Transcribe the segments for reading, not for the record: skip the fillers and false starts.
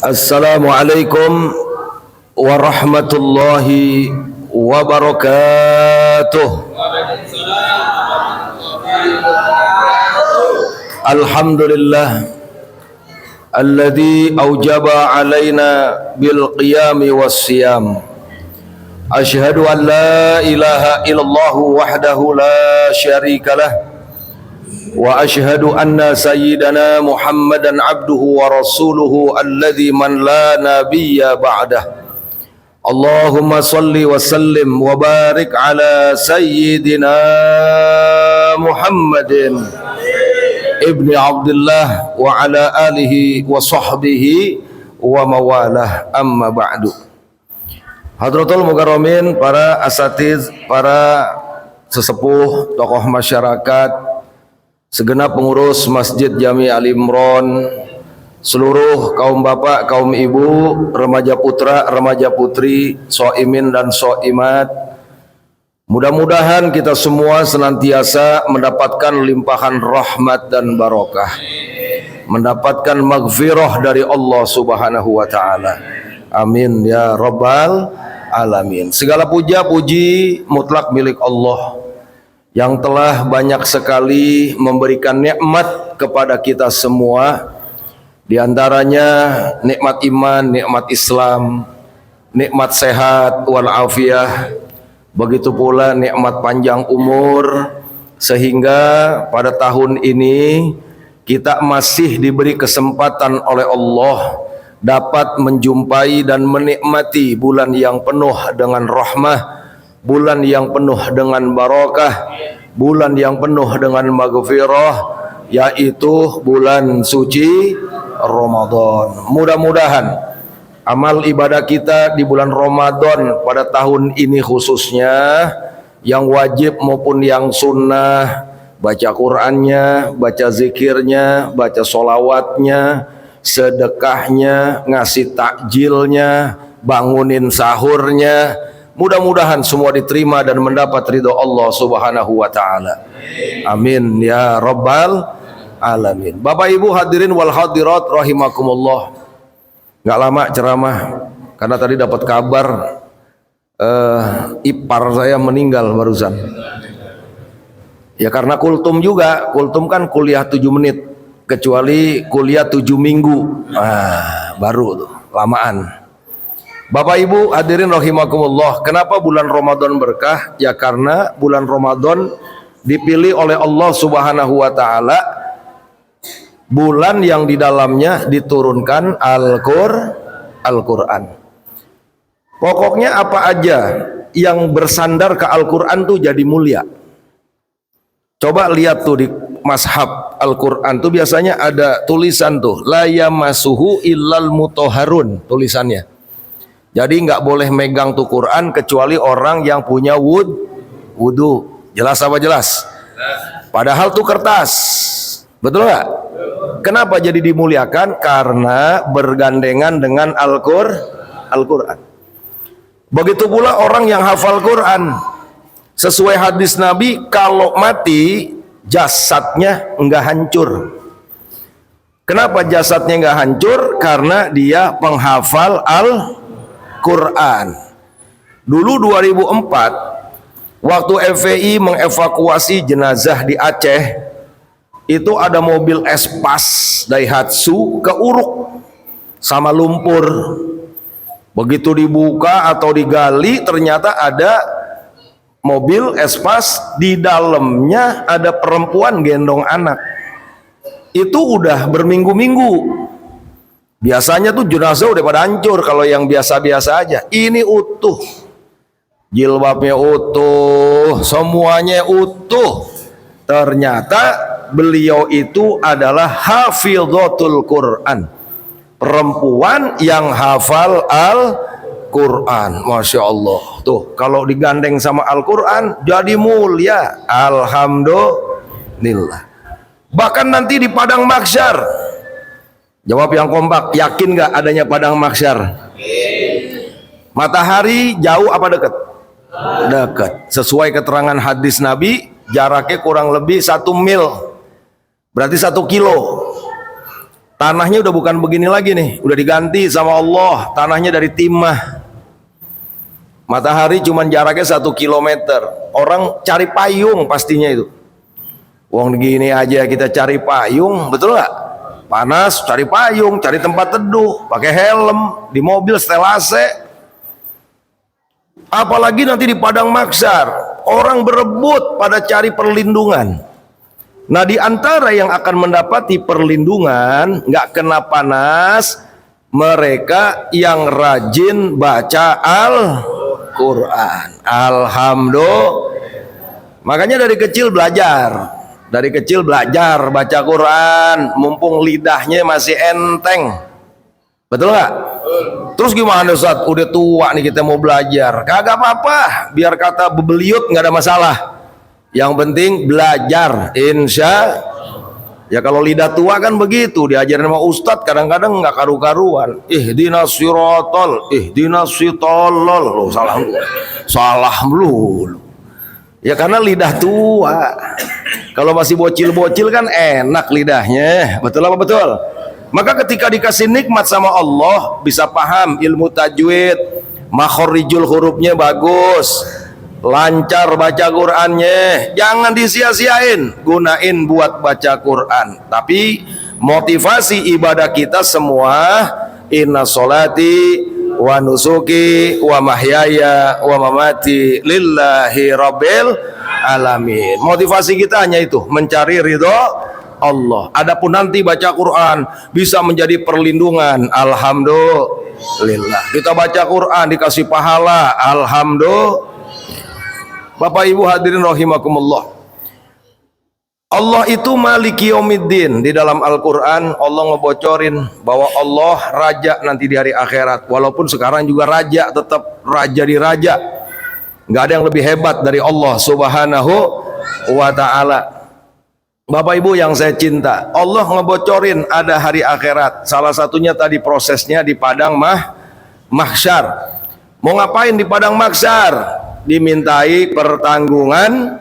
Assalamualaikum warahmatullahi wabarakatuh. Alhamdulillah alladzi aujaba alaina bil qiyami was siyam. Asyhadu an la ilaha illallah wahdahu la syarikalah wa asyhadu anna sayyidana Muhammadan abduhu wa rasuluhu alladzi man la nabiyya ba'dah. Allahumma salli wa sallim wa barik ala sayyidina Muhammadin ibni Abdullah wa ala alihi wa sahbihi wa mawalah, amma ba'du. Hadratul Mukarramin, para asatiz, para sesepuh, tokoh masyarakat, segenap pengurus Masjid Jami Al Imron, seluruh kaum bapak, kaum ibu, remaja putra, remaja putri, soimin dan soimat, mudah-mudahan kita semua senantiasa mendapatkan limpahan rahmat dan barokah, mendapatkan maghfirah dari Allah Subhanahu wa ta'ala. Amin ya rabbal alamin. Segala puja puji mutlak milik Allah yang telah banyak sekali memberikan nikmat kepada kita semua, di antaranya nikmat iman, nikmat Islam, nikmat sehat wal afiyah, begitu pula nikmat panjang umur, sehingga pada tahun ini kita masih diberi kesempatan oleh Allah dapat menjumpai dan menikmati bulan yang penuh dengan rahmah, bulan yang penuh dengan barakah, bulan yang penuh dengan maghfirah, yaitu bulan suci Ramadan. Mudah-mudahan amal ibadah kita di bulan Ramadan pada tahun ini khususnya, yang wajib maupun yang sunnah, baca Qur'annya, baca zikirnya, baca solawatnya, sedekahnya, ngasih takjilnya, bangunin sahurnya, mudah-mudahan semua diterima dan mendapat ridho Allah Subhanahu wa ta'ala. Amin ya rabbal alamin. Bapak ibu hadirin wal hadirat rahimakumullah, gak lama ceramah karena tadi dapat kabar ipar saya meninggal barusan. Ya karena kultum juga, kultum kan kuliah 7 menit, kecuali kuliah 7 minggu, baru tuh lamaan. Bapak ibu hadirin rahimakumullah, kenapa bulan Ramadan berkah? Ya karena bulan Ramadan dipilih oleh Allah Subhanahu wa ta'ala bulan yang di dalamnya diturunkan Al-Quran. Pokoknya apa aja yang bersandar ke Al-Quran tuh jadi mulia. Coba lihat tuh di mashab Al-Quran tuh biasanya ada tulisan tuh, la yamassuhu illal mutahharun, tulisannya. Jadi nggak boleh megang tuh Quran kecuali orang yang punya wudu. Jelas apa jelas? Padahal tuh kertas, betul nggak? Kenapa jadi dimuliakan? Karena bergandengan dengan Al-Quran. Begitu pula orang yang hafal Quran. Sesuai hadis Nabi, kalau mati jasadnya enggak hancur. Kenapa jasadnya enggak hancur? Karena dia penghafal Al-Quran. Dulu 2004, waktu FPI mengevakuasi jenazah di Aceh, itu ada mobil Espas Daihatsu keuruk sama lumpur. Begitu dibuka atau digali, ternyata ada mobil Espas, di dalamnya ada perempuan gendong anak. Itu udah berminggu-minggu. Biasanya tuh jenazah udah pada hancur kalau yang biasa-biasa aja. Ini utuh, jilbabnya utuh, semuanya utuh. Ternyata beliau itu adalah hafidhatul Quran, perempuan yang hafal Al-Quran. Masya Allah. Tuh, kalau digandeng sama Al-Quran jadi mulia. Alhamdulillah. Bahkan nanti di padang mahsyar, jawab yang kompak, yakin gak adanya padang mahsyar? Matahari jauh apa dekat? Dekat. Sesuai keterangan hadis Nabi, jaraknya kurang lebih 1 mil, berarti 1 kilo. Tanahnya udah bukan begini lagi nih, udah diganti sama Allah, tanahnya dari timah. Matahari cuman jaraknya 1 kilometer. Orang cari payung pastinya itu. Wong gini aja kita cari payung, betul nggak? Panas, cari payung, cari tempat teduh, pakai helm, di mobil setel AC. Apalagi nanti di padang mahsyar, orang berebut pada cari perlindungan. Nah, di antara yang akan mendapati perlindungan, nggak kena panas, mereka yang rajin baca Al-Quran. Alhamdulillah. Makanya dari kecil belajar baca Quran, mumpung lidahnya masih enteng. Betul nggak? Terus gimana Ustaz? Udah tua nih kita mau belajar. Kagak apa-apa, biar kata bebeliut nggak ada masalah. Yang penting belajar, insya. Ya kalau lidah tua kan begitu, diajarin sama ustadz kadang-kadang nggak karu-karuan. Ihdinas sirotol, ihdinas sitolol. Loh, salah melulu. Ya karena lidah tua. Kalau masih bocil-bocil kan enak lidahnya, betul apa betul? Maka ketika dikasih nikmat sama Allah, bisa paham ilmu tajwid, makhorijul hurufnya bagus, lancar baca Qur'annya, jangan disia-siain, gunain buat baca Qur'an. Tapi motivasi ibadah kita semua, inna sholati wa nusuki wa mahyaya wa mamati lillahi rabbil alamin. Motivasi kita hanya itu, mencari ridho Allah. Adapun nanti baca Quran bisa menjadi perlindungan, alhamdulillah. Kita baca Quran dikasih pahala, alhamdulillah. Bapak Ibu hadirin rahimakumullah. Allah itu Maliki Yaumiddin. Di dalam Al-Quran Allah ngebocorin bahwa Allah raja nanti di hari akhirat. Walaupun sekarang juga raja, tetap raja di raja. Nggak ada yang lebih hebat dari Allah subhanahu wa ta'ala. Bapak Ibu yang saya cinta, Allah ngebocorin ada hari akhirat. Salah satunya tadi prosesnya di padang mahsyar. Mau ngapain di padang mahsyar? Dimintai pertanggungan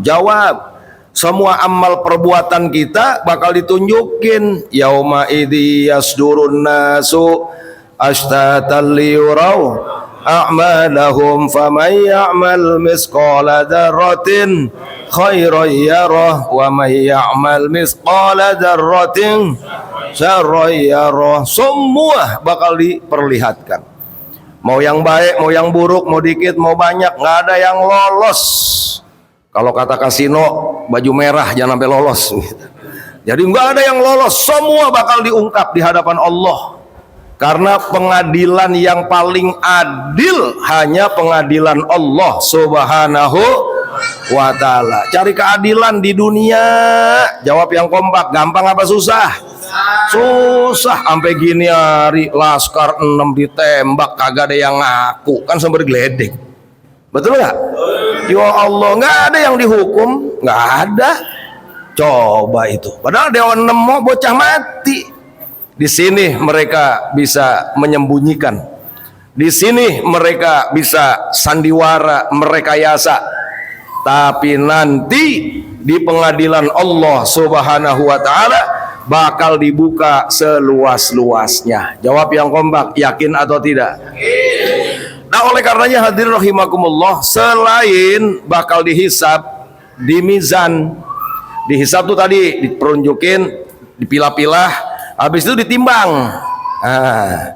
jawab. Semua amal perbuatan kita bakal ditunjukin. Yauma idzi yasdurun nasu ashtatan liyurau a'malahum faman ya'mal misqala dzarratin khairan yarah wa may ya'mal misqala dzarratin syarran yarah. Semua bakal diperlihatkan. Mau yang baik, mau yang buruk, mau dikit, mau banyak, nggak ada yang lolos. Kalau kata kasino, baju merah jangan sampai lolos. Jadi nggak ada yang lolos, semua bakal diungkap di hadapan Allah. Karena pengadilan yang paling adil hanya pengadilan Allah subhanahu wa ta'ala. Cari keadilan di dunia, jawab yang kompak, gampang apa susah? Susah. Sampai gini hari Laskar 6 ditembak kagak ada yang ngaku, kan sumber geledek. Betul nggak? Ya Allah, nggak ada yang dihukum, nggak ada. Coba itu. Padahal Dewan 6 mau bocah mati. Di sini mereka bisa menyembunyikan. Di sini mereka bisa sandiwara, merekayasa. Tapi nanti di pengadilan Allah subhanahu wa ta'ala bakal dibuka seluas-luasnya. Jawab yang kompak, yakin atau tidak? Nah, oleh karenanya hadirin rahimakumullah, selain bakal dihisab di mizan, dihisab tuh tadi diperunjukin, dipilah-pilah, habis itu ditimbang. Nah,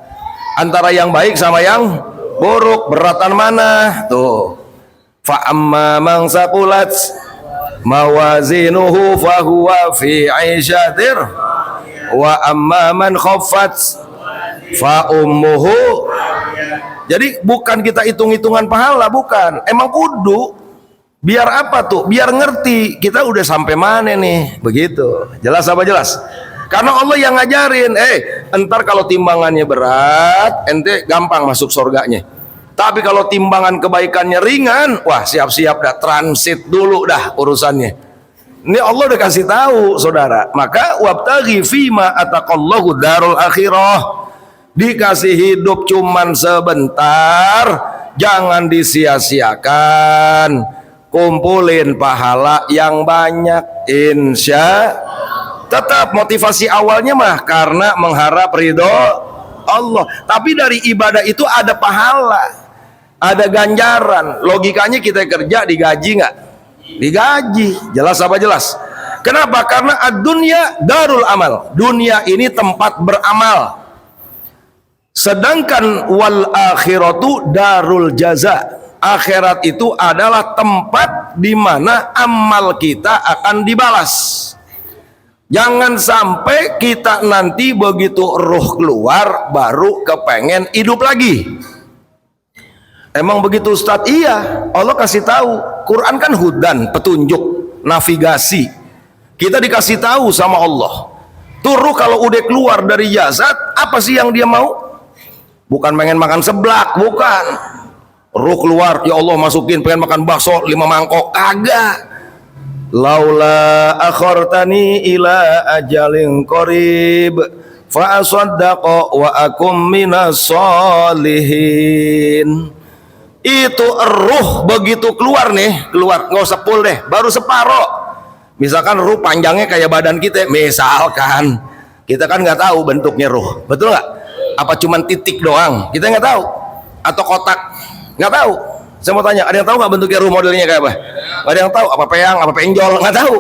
antara yang baik sama yang buruk, beratan mana? Tuh. Fa amma man saqulat mawazinuhu fahuwa fi 'isyatir wa amma man khaffat fa ummuhu. Jadi bukan kita hitung-hitungan pahala, bukan. Emang kudu. Biar apa tuh? Biar ngerti kita udah sampai mana nih. Begitu. Jelas apa jelas? Karena Allah yang ngajarin. Entar kalau timbangannya berat, ente gampang masuk surganya. Tapi kalau timbangan kebaikannya ringan, wah siap-siap dah, transit dulu dah urusannya. Ini Allah udah kasih tahu, saudara. Maka wabtaghi fima ataqallahu darul akhirah. Dikasih hidup cuman sebentar, jangan disia-siakan. Kumpulin pahala yang banyak, insya Tetap motivasi awalnya mah karena mengharap ridho Allah. Tapi dari ibadah itu ada pahala, ada ganjaran. Logikanya kita kerja digaji nggak? Digaji. Jelas apa jelas? Kenapa? Karena ad-dunya darul amal. Dunia ini tempat beramal. Sedangkan wal akhiratu darul jaza. Akhirat itu adalah tempat di mana amal kita akan dibalas. Jangan sampai kita nanti begitu ruh keluar baru kepengen hidup lagi. Emang begitu Ustadz? Iya, Allah kasih tahu. Quran kan hudan, petunjuk, navigasi. Kita dikasih tahu sama Allah. Tuh ruh kalau udah keluar dari jasad, apa sih yang dia mau? Bukan pengen makan seblak, bukan. Ruh keluar, ya Allah masukin pengen makan bakso 5 mangkok, kagak. Laula akhartani ila ajalin qarib fa asaddaqa wa akum minas solihin. Itu ruh begitu keluar nih, keluar nggak usah full deh, baru separoh. Misalkan ruh panjangnya kayak badan kita, misalkan kita kan nggak tahu bentuknya ruh, betul nggak? Apa cuman titik doang, kita nggak tahu, atau kotak, nggak tahu. Saya mau tanya, ada yang tahu nggak bentuknya ruh modelnya kayak apa? Ada yang tahu? Apa peyang, apa penjol? Nggak tahu.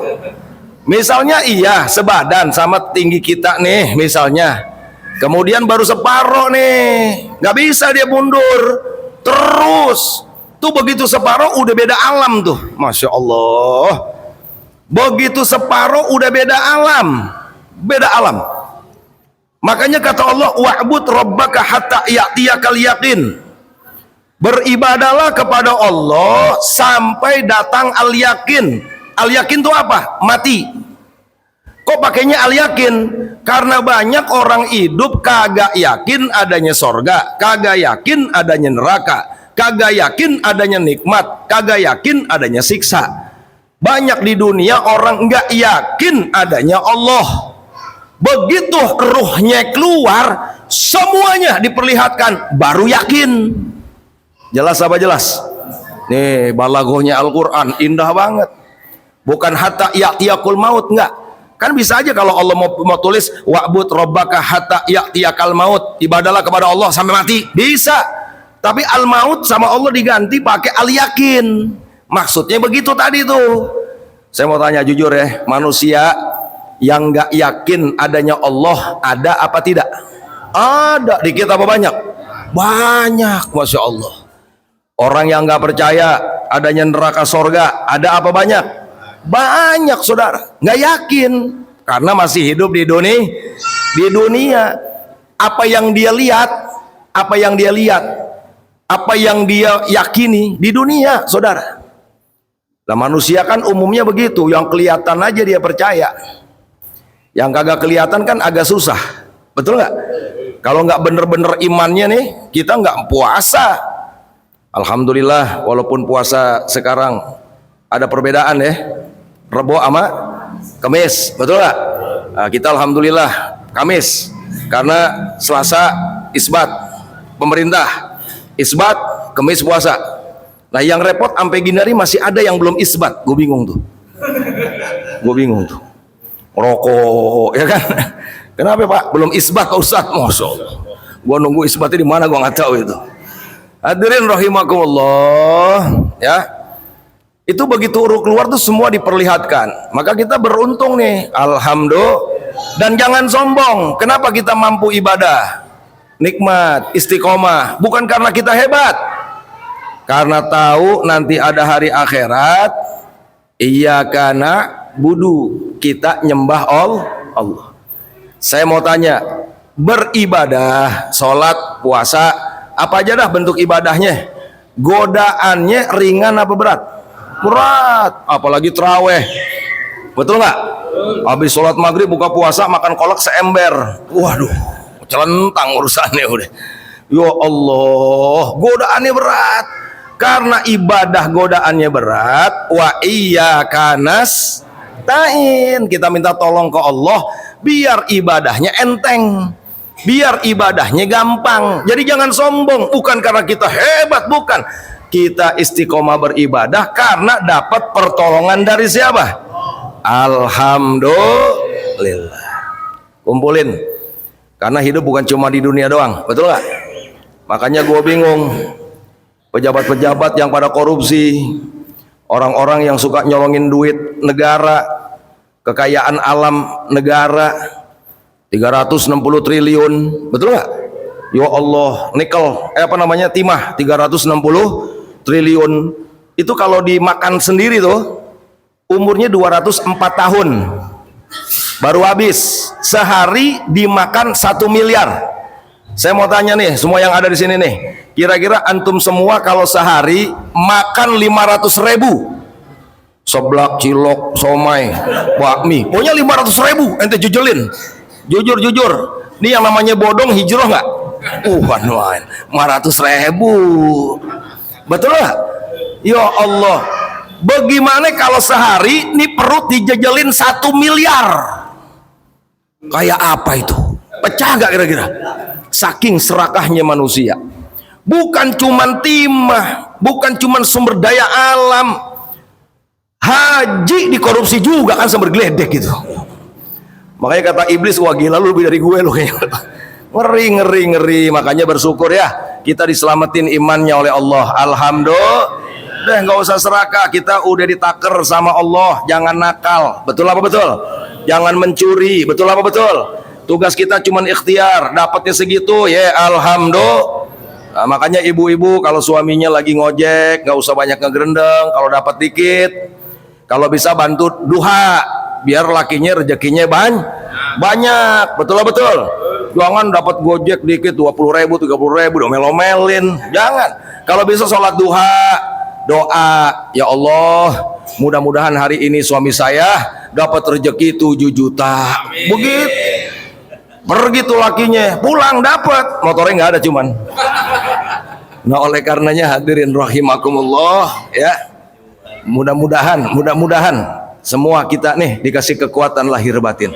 Misalnya iya sebadan sama tinggi kita nih misalnya, kemudian baru separoh nih, nggak bisa dia mundur terus. Tuh begitu separoh udah beda alam tuh, masya Allah. Begitu separoh udah beda alam, beda alam. Makanya kata Allah, wa'bud rabbaka hatta ya'tiyakal yaqin. Beribadalah kepada Allah sampai datang al-yakin. Al-yakin itu apa? Mati. Kok pakainya al-yakin? Karena banyak orang hidup kagak yakin adanya sorga, kagak yakin adanya neraka, kagak yakin adanya nikmat, kagak yakin adanya siksa. Banyak di dunia orang nggak yakin adanya Allah. Begitu ruhnya keluar, semuanya diperlihatkan, baru yakin. Jelas apa jelas? Nih balagohnya Al-Quran indah banget. Bukan hatta ya'tiyakul maut, enggak. Kan bisa aja kalau Allah mau tulis wa'bud rabbaka hatta ya'tiyakal maut, ibadalah kepada Allah sampai mati, bisa. Tapi al-maut sama Allah diganti pakai al-yakin. Maksudnya begitu tadi tuh. Saya mau tanya jujur ya, manusia yang enggak yakin adanya Allah ada apa tidak? Ada. Dikit apa banyak? Banyak, masya Allah. Orang yang nggak percaya adanya neraka sorga, ada apa banyak? Banyak saudara, nggak yakin karena masih hidup di dunia. Di dunia, apa yang dia lihat, apa yang dia lihat, apa yang dia yakini di dunia, saudara. Nah manusia kan umumnya begitu, yang kelihatan aja dia percaya, yang kagak kelihatan kan agak susah, betul nggak? Kalau nggak bener-bener imannya nih, kita nggak puasa. Alhamdulillah, walaupun puasa sekarang ada perbedaan ya, Rebo sama Kamis, betul nggak? Nah, kita alhamdulillah Kamis, karena Selasa isbat pemerintah, isbat Kamis puasa. Nah yang repot sampai gini hari masih ada yang belum isbat, gue bingung tuh, rokok, ya kan? Kenapa Pak belum isbat Pak Ustadz? Masya Allah, gue nunggu isbatnya di mana gue nggak tahu itu. Hadirin rahimakumullah, ya. Itu begitu ruh keluar tuh semua diperlihatkan. Maka kita beruntung nih, alhamdulillah. Dan jangan sombong. Kenapa kita mampu ibadah? Nikmat, istiqomah, bukan karena kita hebat. Karena tahu nanti ada hari akhirat. Iyyaka na'budu, kita nyembah Allah. Saya mau tanya, beribadah, sholat, puasa, apa aja dah bentuk ibadahnya, godaannya ringan apa berat? Berat, apalagi terawih, betul nggak? Habis sholat maghrib buka puasa makan kolak seember, waduh, celentang urusannya udah. Ya Allah, godaannya berat. Karena ibadah godaannya berat, wa iyyaka nasta'in, kita minta tolong ke Allah biar ibadahnya enteng, biar ibadahnya gampang. Jadi jangan sombong, bukan karena kita hebat, bukan. Kita istiqomah beribadah karena dapat pertolongan dari siapa? Alhamdulillah. lillah. Kumpulin. Karena hidup bukan cuma di dunia doang, betul nggak? Makanya gue bingung, pejabat-pejabat yang pada korupsi, orang-orang yang suka nyolongin duit negara, kekayaan alam negara, 360 triliun, betul nggak? Ya Allah, nikel, timah, 360 triliun. Itu kalau dimakan sendiri tuh, umurnya 204 tahun. Baru habis, sehari dimakan 1 miliar. Saya mau tanya nih, semua yang ada di sini nih, kira-kira antum semua kalau sehari makan 500.000, seblak, cilok, somai, bakmi, pokoknya 500.000, ente jujelin, jujur, ini yang namanya bodong hijrah nggak? 500.000, betul nggak? Ya Allah, bagaimana kalau sehari ini perut dijejelin 1 miliar? Kayak apa itu? Pecah nggak kira-kira? Saking serakahnya manusia. Bukan cuman timah, bukan cuman sumber daya alam, haji dikorupsi juga kan, sumber geledek gitu. Makanya kata iblis, wah gila lu lebih dari gue lu kayaknya. Ngeri. Makanya bersyukur ya, kita diselamatin imannya oleh Allah. Alhamdulillah. Udah nggak usah serakah, kita udah ditaker sama Allah. Jangan nakal, betul apa betul? Jangan mencuri, betul apa betul? Tugas kita cuma ikhtiar, dapatnya segitu ya alhamdulillah. Nah, makanya ibu-ibu kalau suaminya lagi ngojek nggak usah banyak ngegerendeng, kalau dapat dikit, kalau bisa bantu duha biar lakinya rezekinya banyak, betul lah betul. Jangan dapat gojek dikit 20.000 30.000 domel-omelin, jangan. Kalau bisa sholat duha, doa, ya Allah mudah-mudahan hari ini suami saya dapat rezeki 7 juta. Begitu. Pergi tuh lakinya, pulang dapat, motornya nggak ada cuman. Nah oleh karenanya hadirin rahimakumullah ya, mudah-mudahan semua kita nih dikasih kekuatan lahir batin.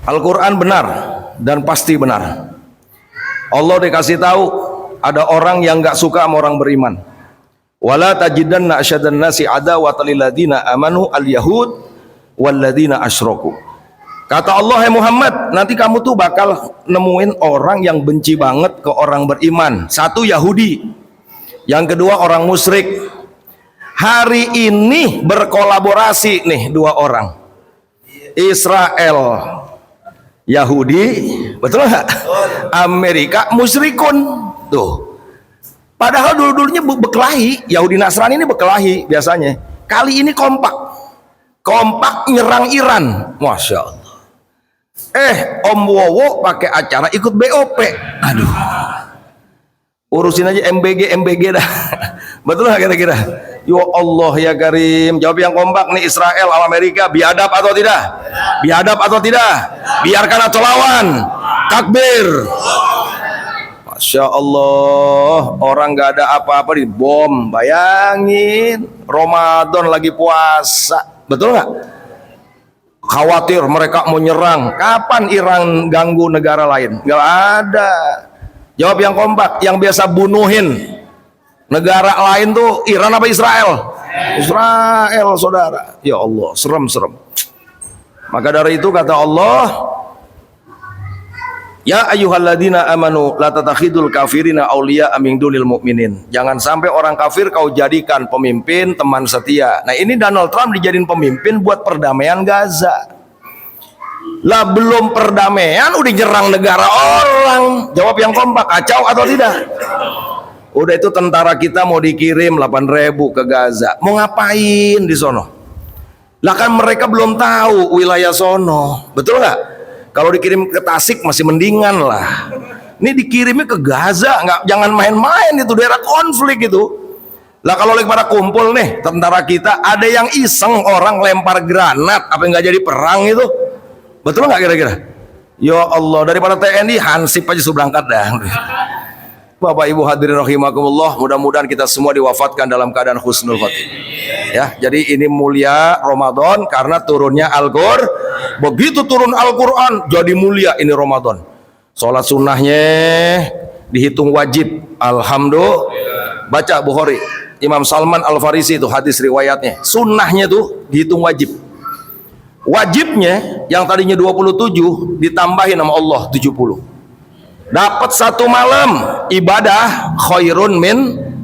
Al-Quran benar dan pasti benar. Allah dikasih tahu ada orang yang nggak suka sama orang beriman. Wala tajidanna asyadan nasi adawatan lil ladina amanu al-yahud wal ladina asyraku. Kata Allah, hai Muhammad, nanti kamu tuh bakal nemuin orang yang benci banget ke orang beriman. Satu Yahudi, yang kedua orang musyrik. Hari ini berkolaborasi nih dua orang, Israel Yahudi, betul nggak? Amerika musyrikun tuh. Padahal dulu-dulunya bekelahi, Yahudi Nasrani ini bekelahi biasanya. Kali ini kompak nyerang Iran, masya Allah. Om Wowo pakai acara ikut BOP. Aduh, urusin aja MBG dah. Betul nggak kira-kira? Ya Allah ya Karim, jawab yang kompak nih, Israel sama Amerika, biadab atau tidak? Biadab atau tidak? Biarkan atau lawan? Takbir. Masya Allah, orang nggak ada apa-apa di bom. Bayangin, Ramadan lagi puasa, betul nggak? Khawatir mereka mau nyerang. Kapan Iran ganggu negara lain? Nggak ada. Jawab yang kompak, yang biasa bunuhin negara lain tuh Iran apa Israel? Israel saudara. Ya Allah, serem. Maka dari itu kata Allah, ya ayyuhalladzina amanu la tatakhidul kafirina auliya min dunil mu'minin. Jangan sampai orang kafir kau jadikan pemimpin teman setia. Nah ini Donald Trump dijadiin pemimpin buat perdamaian Gaza. Lah belum perdamaian udah nyerang negara orang. Jawab yang kompak, kacau atau tidak? Udah itu tentara kita mau dikirim 8.000 ke Gaza. Mau ngapain di sono? Lah kan mereka belum tahu wilayah sono. Betul nggak? Kalau dikirim ke Tasik masih mendingan lah. Ini dikirimnya ke Gaza, jangan main-main, itu daerah konflik itu. Lah kalau lagi pada kumpul nih tentara kita, ada yang iseng orang lempar granat, apa nggak jadi perang itu? Betul nggak kira-kira? Ya Allah, daripada TNI Hansip aja sudah berangkat dah. Bapak Ibu hadirin rahimakumullah, mudah-mudahan kita semua diwafatkan dalam keadaan husnul khotimah. Ya, jadi ini mulia Ramadan karena turunnya Al-Qur'an. Begitu turun Al-Quran jadi mulia ini Ramadan. Sholat sunnahnya dihitung wajib. Alhamdulillah. Baca Bukhari, Imam Salman Al-Farisi itu hadis riwayatnya. Sunnahnya tuh dihitung wajib. Wajibnya yang tadinya 27 ditambahin sama Allah 70. Dapat satu malam ibadah khairun min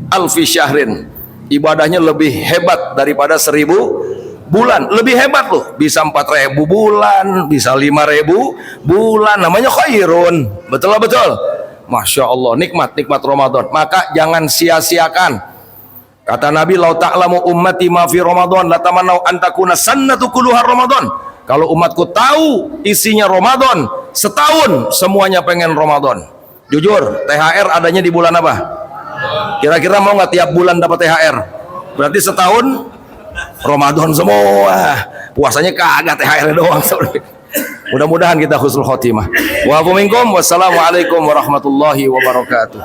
alfi syahrin. Ibadahnya lebih hebat daripada 1000 bulan. Lebih hebat loh. Bisa 4000 bulan, bisa 5000 bulan. Namanya khairun. Betul betul. Masya Allah, nikmat Ramadan. Maka jangan sia-siakan. Kata Nabi, "Lau ta'lamu ummati ma fi Ramadan, la tamannau an takuna sannatu kulluha Ramadan." Kalau umatku tahu isinya Ramadan, setahun semuanya pengen Ramadan. Jujur, THR adanya di bulan apa? Kira-kira mau nggak tiap bulan dapat THR? Berarti setahun Ramadan semua. Puasanya kagak, THR doang. Mudah-mudahan kita husnul khotimah. Wa minkum, wassalamualaikum warahmatullahi wabarakatuh.